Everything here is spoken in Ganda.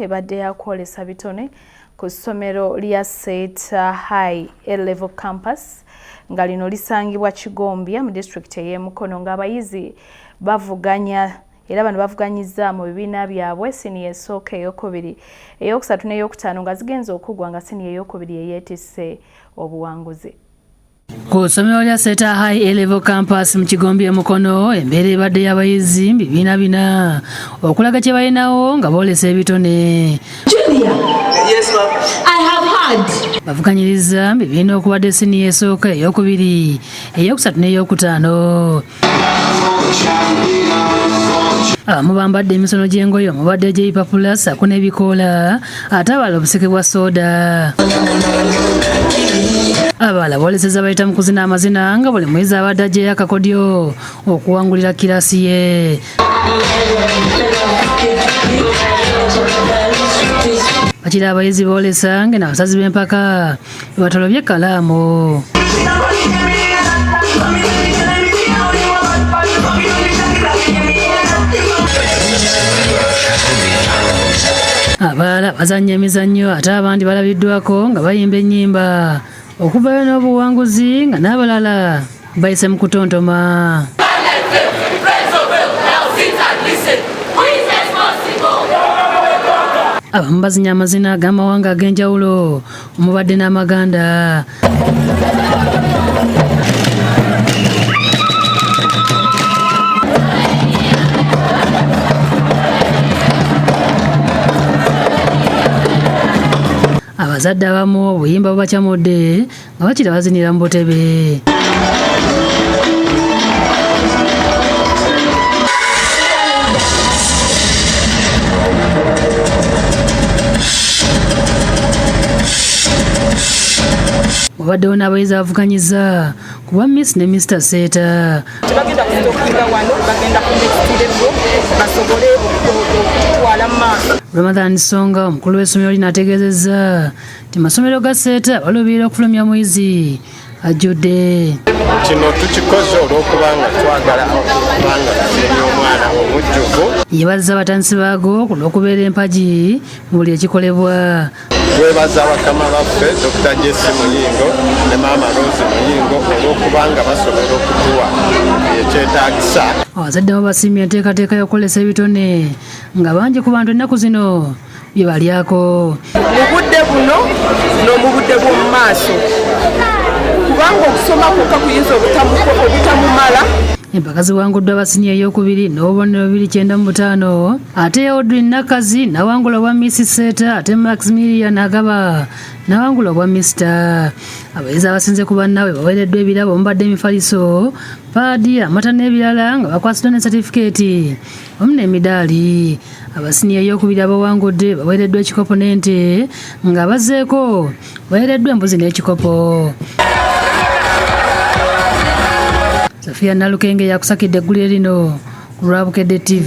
Ebadde yakwolesa bitone ku ssomero lya St. High A-Level Campus nga lino lisangibwa Kigombya mu district y'e Mukono ng'abayizi bavuganya era bano bavuganyizza mu bibiina byabwe siniya esooka ey'okubiri ey'okusatu n'ey'okutaano nga zigenze okuggwa nga siniya ey'okubiri yeyeetisse obuwanguzi. Ku ssomero lya St. High A-Level Campus mu Kigombya Mukono embeera ebadde y'abayizi bibiina bina okulaga kye balinawo nga boolesa ebitone. Yes, ma'am. I have heard. Bavuganyiriza bibiina okubadde siniya esooka ey'okubiri ey'okusatu n'ey'okutaano. Abamu bambadde emisono gy'engoye omubadde gy'ebipapula ssaako n'ebikoola ate abalala obuseke bwa sooda. Abalala booleseza bayita mu kuzina amazina nga buli muyizi abadde aggyeyo akakodyo okuwangulira kiraasi ye. Bakiri abayizi boolesa nga n'abasazi b'empaka bebatolobye ekkalaamu. Abalala bazannya emizannyo ate abandi balabiddwako nga bayimba ennyimba okuvayo n'obuwanguzi nga n'abalala bayise mu kutontoma. Abamu bazinya amazina ag'amawanga ag'enjawulo omubadde n'Amaganda. Abazadde abamu obuyimba bubakyamudde nga bakira bazinira mu butebe. Mubaddewo n'abayizi abavuganyizza ku bwa Miss ne Mr. Seeta. Tebagenda kustokinga wano bagenda ku next level basobole okutwala mu maaso. Ramadhan Songa omukulu w'essomero lino ategeezezza nti masomero ga Seeta balubirira okufulumya muyizi ajjudde. Kino tukikoze olw'okubanga twagala okubanga tufulumya omwana omujjuvu. Yeebazizza abatandisi baago ku lw'okubeera empagi mu buli ekikolebwa. Twebaza bakama baffe Dr. Jesse Muyingo ne Maama Rose Muyingo olw'okubanga basobola okutuwa ekyetaagisa. Abazadde abo basiimye enteekateeka y'okukolesa ebitone nga bangi ku bantu ennaku zino bye balyako. Mu budde buno n'omu budde bw'omu maaso kubanga okusoma kwokka kuyinza obutamumala. Empaka ziwanguddwa abasiniya ey'okubiri n'obubonero 295 ate Audrey Nakazi nawangula obwa Miss Seeta ate Maximilian Agaba nawangula obwa Mr. Abayizi abasinze ku bannaabwe baweereddwa ebirabo omubadde emifaliso paadi amata n'ebirala nga bakwasiddwa ne satifikeeti wamu n'emidaali. Abasiniya ey'okubiri abawangudde baweereddwa ekikopo n'ente nga abazzeeko baweereddwa embuzi n'ekikopo. Safia Nalukenge yakusakidde eggulire lino ku Lwabukedde TV.